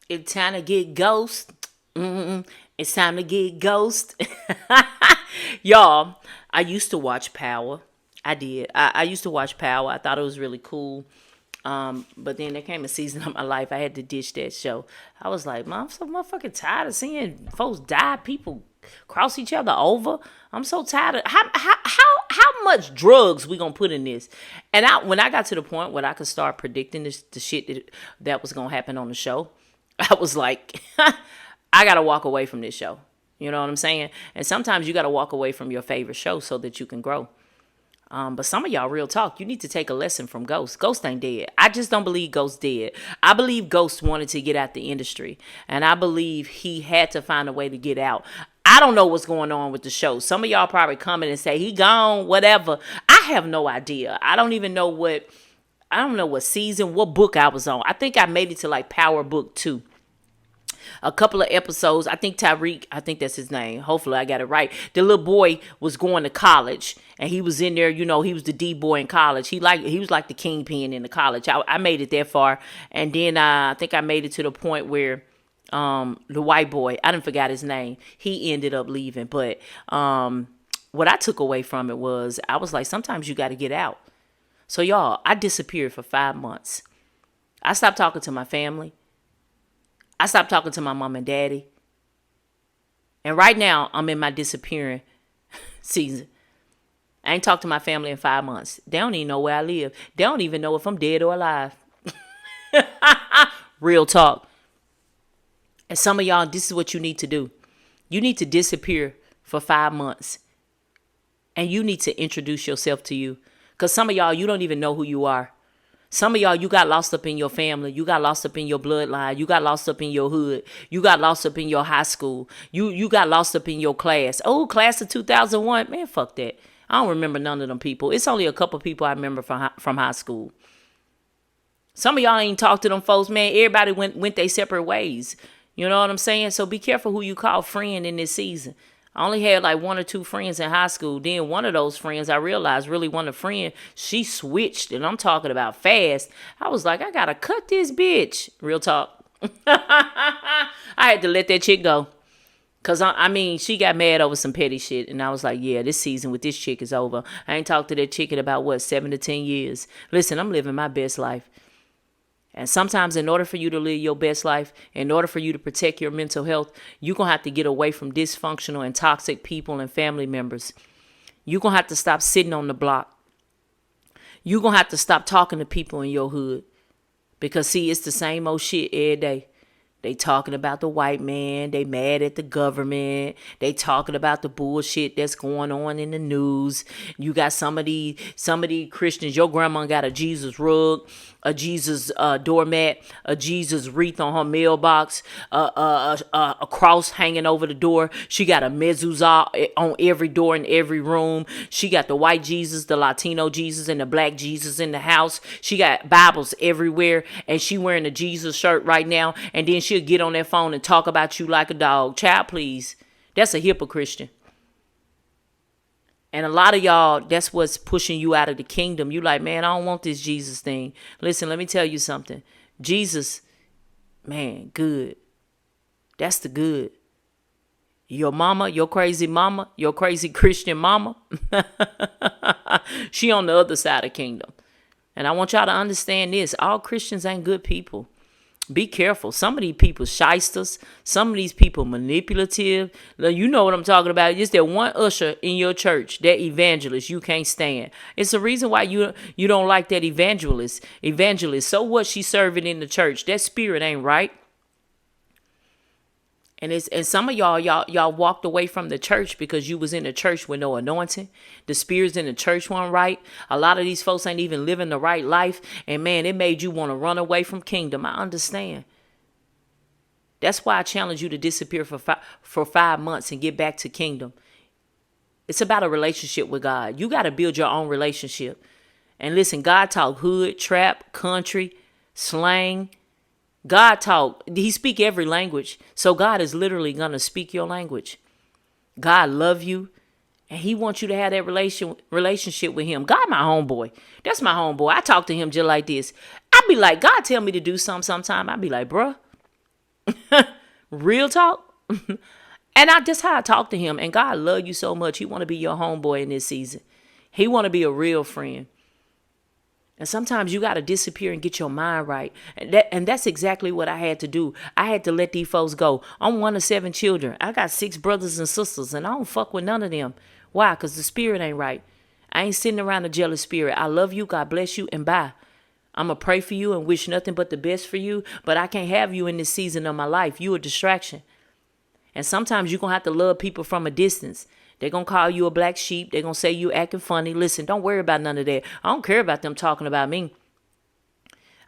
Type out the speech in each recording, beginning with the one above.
It's time to get ghost. Mm-mm. It's time to get ghost. Y'all, I used to watch Power. I did. I used to watch Power. I thought it was really cool. But then there came a season of my life I had to ditch that show. I was like, man, I'm so motherfucking tired of seeing folks die, people cross each other over. I'm so tired of how much drugs we gonna put in this. And when I got to the point where I could start predicting the shit that was gonna happen on the show, I was like, I gotta walk away from this show. You know what I'm saying? And sometimes you gotta walk away from your favorite show so that you can grow. But some of y'all, real talk, you need to take a lesson from Ghost. Ghost ain't dead. I just don't believe Ghost dead. I believe Ghost wanted to get out the industry, and I believe he had to find a way to get out. I don't know what's going on with the show. Some of y'all probably come in and say he gone, whatever. I have no idea. I don't even know what. I don't know what season, what book I was on. I think I made it to like Power Book 2. A couple of episodes. I think Tyreek, I think that's his name. Hopefully I got it right. The little boy was going to college and he was in there, he was the D boy in college. He was like the kingpin in the college. I made it that far. And then I think I made it to the point where the white boy, I didn't forget his name. He ended up leaving. But what I took away from it was I was like, sometimes you got to get out. So y'all, I disappeared for 5 months. I stopped talking to my family. I stopped talking to my mom and daddy. And right now, I'm in my disappearing season. I ain't talked to my family in 5 months. They don't even know where I live. They don't even know if I'm dead or alive. Real talk. And some of y'all, this is what you need to do. You need to disappear for 5 months. And you need to introduce yourself to you. Because some of y'all, you don't even know who you are. Some of y'all, you got lost up in your family. You got lost up in your bloodline. You got lost up in your hood. You got lost up in your high school. You got lost up in your class. Oh, class of 2001. Man, fuck that. I don't remember none of them people. It's only a couple people I remember from high school. Some of y'all ain't talked to them folks, man. Everybody went their separate ways. You know what I'm saying? So be careful who you call friend in this season. I only had like 1 or 2 friends in high school. Then one of those friends I realized really wasn't a friend. She switched, and I'm talking about fast. I was like, I gotta cut this bitch. Real talk. I had to let that chick go. Cause I mean, she got mad over some petty shit, and I was like, yeah, this season with this chick is over. I ain't talked to that chick in about 7 to 10 years. Listen, I'm living my best life. And sometimes in order for you to live your best life, in order for you to protect your mental health, you're going to have to get away from dysfunctional and toxic people and family members. You're going to have to stop sitting on the block. You're going to have to stop talking to people in your hood. Because, see, it's the same old shit every day. They talking about the white man. They mad at the government. They talking about the bullshit that's going on in the news. You got some of these Christians. Your grandma got a Jesus rug, a Jesus doormat, a Jesus wreath on her mailbox, a cross hanging over the door. She got a mezuzah on every door in every room. She got the white Jesus, the Latino Jesus, and the black Jesus in the house. She got Bibles everywhere, and she wearing a Jesus shirt right now. And then she'll get on that phone and talk about you like a dog. Child, please. That's a hypocrite. And a lot of y'all, that's what's pushing you out of the kingdom. You like, man, I don't want this Jesus thing. Listen, let me tell you something. Jesus, man, good. That's the good. Your mama, your crazy Christian mama, she on the other side of kingdom. And I want y'all to understand this. All Christians ain't good people. Be careful. Some of these people shysters. Some of these people manipulative. You know what I'm talking about. Just that one usher in your church, that evangelist you can't stand. It's the reason why you don't like that evangelist. So what, she serving in the church? That spirit ain't right. And some of y'all walked away from the church because you was in the church with no anointing. The spirits in the church weren't right. A lot of these folks ain't even living the right life. And man, it made you want to run away from kingdom. I understand. That's why I challenge you to disappear for 5 months and get back to kingdom. It's about a relationship with God. You got to build your own relationship. And listen, God talk hood, trap, country, slang. God talk, he speak every language. So God is literally going to speak your language. God love you. And he wants you to have that relationship with him. God, my homeboy. That's my homeboy. I talk to him just like this. I be like, God tell me to do something sometime. I be like, bruh, Real talk. And that's how I talk to him. And God love you so much. He want to be your homeboy in this season. He want to be a real friend. And sometimes you got to disappear and get your mind right. And that's exactly what I had to do. I had to let these folks go. I'm one of 7 children. I got 6 brothers and sisters, and I don't fuck with none of them. Why? Because the spirit ain't right. I ain't sitting around a jealous spirit. I love you. God bless you. And bye. I'm going to pray for you and wish nothing but the best for you. But I can't have you in this season of my life. You a distraction. And sometimes you're going to have to love people from a distance. They're going to call you a black sheep. They're going to say you acting funny. Listen, don't worry about none of that. I don't care about them talking about me.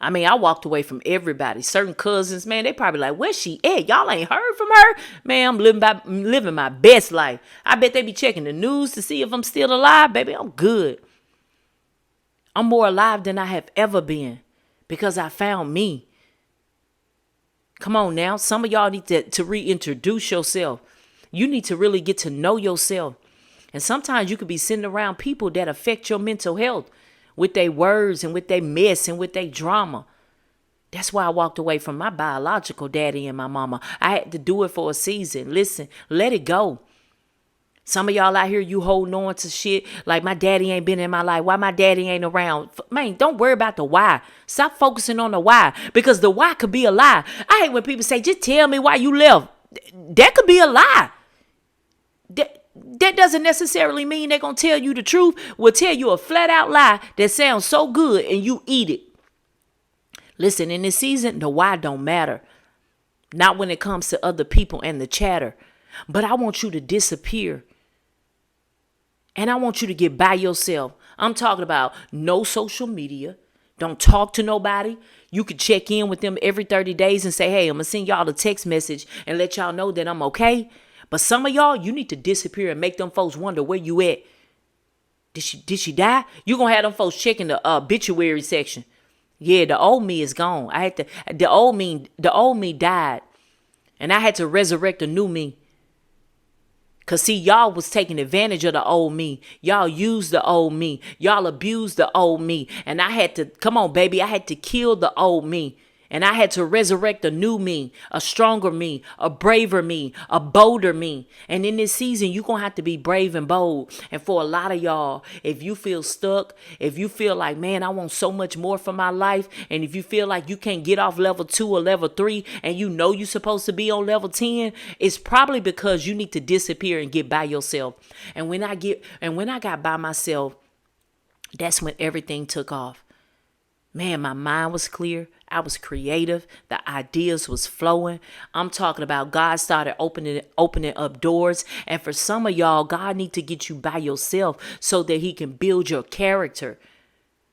I mean, I walked away from everybody. Certain cousins, man, they probably like, where's she at? Y'all ain't heard from her? Man, I'm living my best life. I bet they be checking the news to see if I'm still alive. Baby, I'm good. I'm more alive than I have ever been because I found me. Come on now. Some of y'all need to reintroduce yourself. You need to really get to know yourself. And sometimes you could be sitting around people that affect your mental health with their words and with their mess and with their drama. That's why I walked away from my biological daddy and my mama. I had to do it for a season. Listen, let it go. Some of y'all out here, you holding on to shit like my daddy ain't been in my life. Why my daddy ain't around? Man, don't worry about the why. Stop focusing on the why, because the why could be a lie. I hate when people say, just tell me why you left. That could be a lie. That doesn't necessarily mean they're going to tell you the truth. Will tell you a flat out lie that sounds so good and you eat it. Listen, in this season, the why don't matter. Not when it comes to other people and the chatter. But I want you to disappear. And I want you to get by yourself. I'm talking about no social media. Don't talk to nobody. You could check in with them every 30 days and say, hey, I'm going to send y'all a text message and let y'all know that I'm okay. But some of y'all, you need to disappear and make them folks wonder where you at. Did she die? You going to have them folks checking the obituary section. Yeah, the old me is gone. The old me died. And I had to resurrect a new me. Because, see, y'all was taking advantage of the old me. Y'all used the old me. Y'all abused the old me. And I had to, come on, baby, I had to kill the old me. And I had to resurrect a new me, a stronger me, a braver me, a bolder me. And in this season, you're going to have to be brave and bold. And for a lot of y'all, if you feel stuck, if you feel like, man, I want so much more for my life. And if you feel like you can't get off level 2 or level 3 and you know you're supposed to be on level 10, it's probably because you need to disappear and get by yourself. And when I got by myself, that's when everything took off. Man, my mind was clear. I was creative. The ideas was flowing. I'm talking about God started opening up doors. And for some of y'all, God need to get you by yourself so that he can build your character.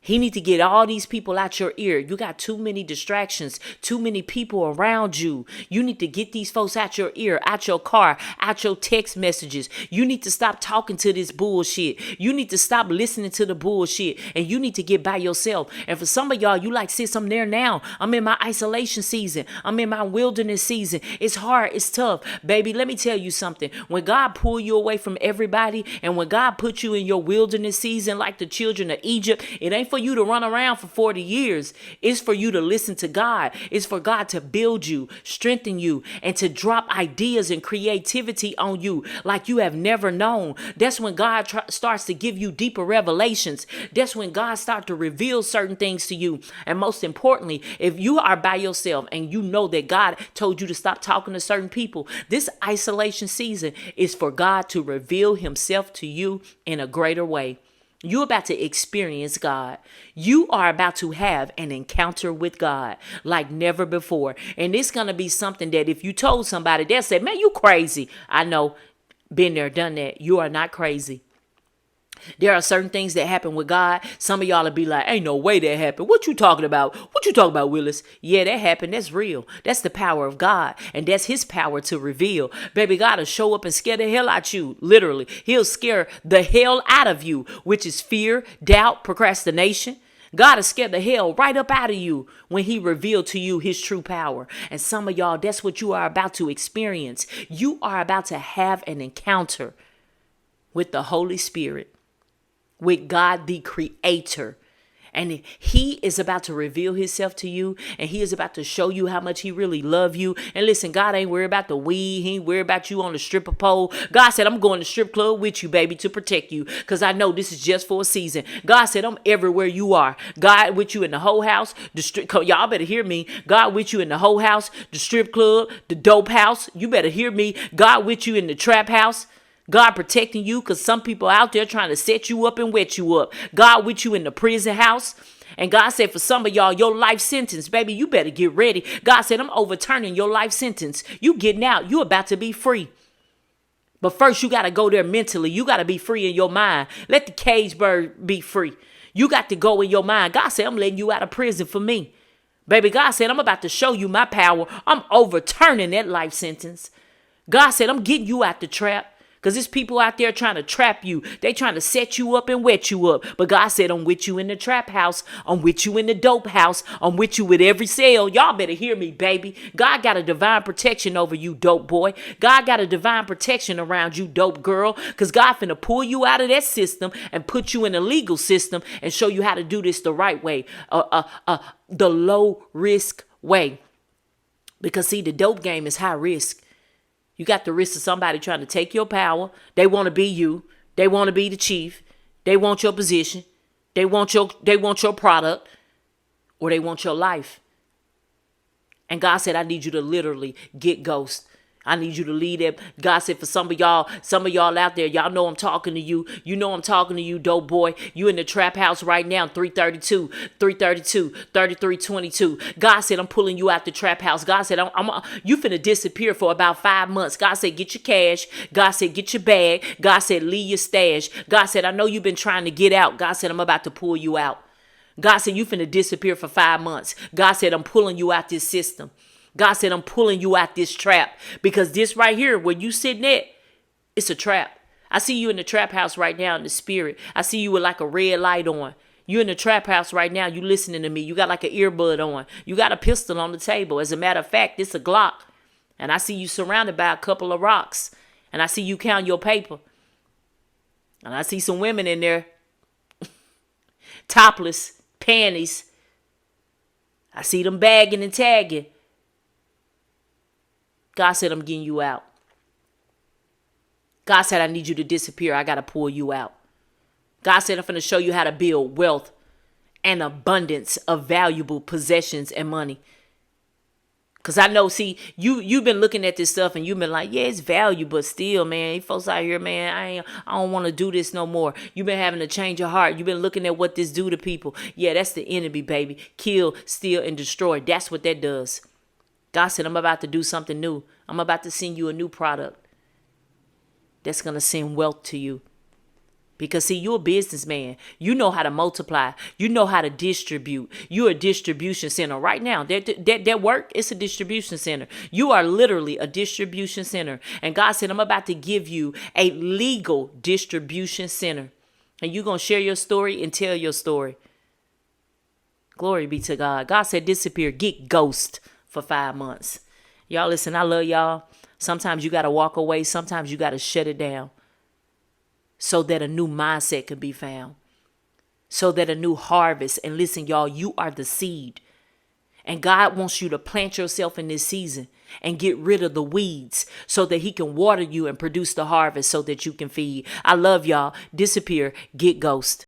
He need to get all these people out your ear. You got too many distractions, too many people around you. You need to get these folks out your ear, out your car, out your text messages. You need to stop talking to this bullshit. You need to stop listening to the bullshit, and you need to get by yourself. And for some of y'all, you like, sis, I'm there now. I'm in my isolation season. I'm in my wilderness season. It's hard. It's tough. Baby, let me tell you something. When God pull you away from everybody, and when God put you in your wilderness season like the children of Egypt, it ain't for you to run around for 40 years. It's for you to listen to God. It's for God to build you, strengthen you, and to drop ideas and creativity on you like you have never known. That's when God starts to give you deeper revelations. That's when God starts to reveal certain things to you. And most importantly, if you are by yourself and you know that God told you to stop talking to certain people, this isolation season is for God to reveal himself to you in a greater way. You're about to experience God. You are about to have an encounter with God like never before. And it's going to be something that if you told somebody, they'll say, man, you crazy. I know, been there, done that. You are not crazy. There are certain things that happen with God. Some of y'all will be like, ain't no way that happened. What you talking about? What you talking about, Willis? Yeah, that happened. That's real. That's the power of God. And that's his power to reveal. Baby, God will show up and scare the hell out you. Literally. He'll scare the hell out of you, which is fear, doubt, procrastination. God will scare the hell right up out of you when he revealed to you his true power. And some of y'all, that's what you are about to experience. You are about to have an encounter with the Holy Spirit, with God, the creator. And he is about to reveal himself to you, and he is about to show you how much he really love you. And listen, God ain't worried about the weed. He ain't worried about you on the stripper pole. God said, I'm going to strip club with you, baby, to protect you, because I know this is just for a season. God said, I'm everywhere you are. God with you in the whole house. Y'all better hear me. God with you in the whole house, the strip club, the dope house. You better hear me. God with you in the trap house. God protecting you, because some people out there trying to set you up and wet you up. God with you in the prison house. And God said, for some of y'all, your life sentence, baby, you better get ready. God said, I'm overturning your life sentence. You getting out. You about to be free. But first, you got to go there mentally. You got to be free in your mind. Let the cage bird be free. You got to go in your mind. God said, I'm letting you out of prison for me. Baby, God said, I'm about to show you my power. I'm overturning that life sentence. God said, I'm getting you out the trap. Because there's people out there trying to trap you. They trying to set you up and wet you up. But God said, I'm with you in the trap house. I'm with you in the dope house. I'm with you with every cell. Y'all better hear me, baby. God got a divine protection over you, dope boy. God got a divine protection around you, dope girl. Because God finna pull you out of that system and put you in a legal system and show you how to do this the right way. The low risk way. Because see, the dope game is high risk. You got the risk of somebody trying to take your power. They want to be you. They want to be the chief. They want your position. They want your product, or they want your life. And God said, I need you to literally get ghost. I need you to lead them. God said, for some of y'all out there, y'all know I'm talking to you. You know I'm talking to you, dope boy. You in the trap house right now, 332, 3322. God said, I'm pulling you out the trap house. God said, you finna disappear for about 5 months. God said, get your cash. God said, get your bag. God said, leave your stash. God said, I know you've been trying to get out. God said, I'm about to pull you out. God said, you finna disappear for 5 months. God said, I'm pulling you out this system. God said, I'm pulling you out this trap, because this right here, where you sitting at, it's a trap. I see you in the trap house right now in the spirit. I see you with like a red light on. You in the trap house right now. You listening to me. You got like an earbud on. You got a pistol on the table. As a matter of fact, it's a Glock. And I see you surrounded by a couple of rocks. And I see you count your paper. And I see some women in there. Topless, panties. I see them bagging and tagging. God said, I'm getting you out. God said, I need you to disappear. I got to pull you out. God said, I'm going to show you how to build wealth and abundance of valuable possessions and money. Because I know, see, you've been looking at this stuff and you've been like, yeah, it's valuable, but still, man, these folks out here, man, I don't want to do this no more. You've been having to change your heart. You've been looking at what this do to people. Yeah, that's the enemy, baby. Kill, steal, and destroy. That's what that does. God said, I'm about to do something new. I'm about to send you a new product that's going to send wealth to you. Because, see, you're a businessman. You know how to multiply. You know how to distribute. You're a distribution center. Right now, that work, it's a distribution center. You are literally a distribution center. And God said, I'm about to give you a legal distribution center. And you're going to share your story and tell your story. Glory be to God. God said, disappear, get ghost for 5 months. Y'all listen, I love y'all. Sometimes you got to walk away. Sometimes you got to shut it down so that a new mindset can be found, so that a new harvest. And listen, y'all, you are the seed. And God wants you to plant yourself in this season and get rid of the weeds so that he can water you and produce the harvest so that you can feed. I love y'all. Disappear, get ghost.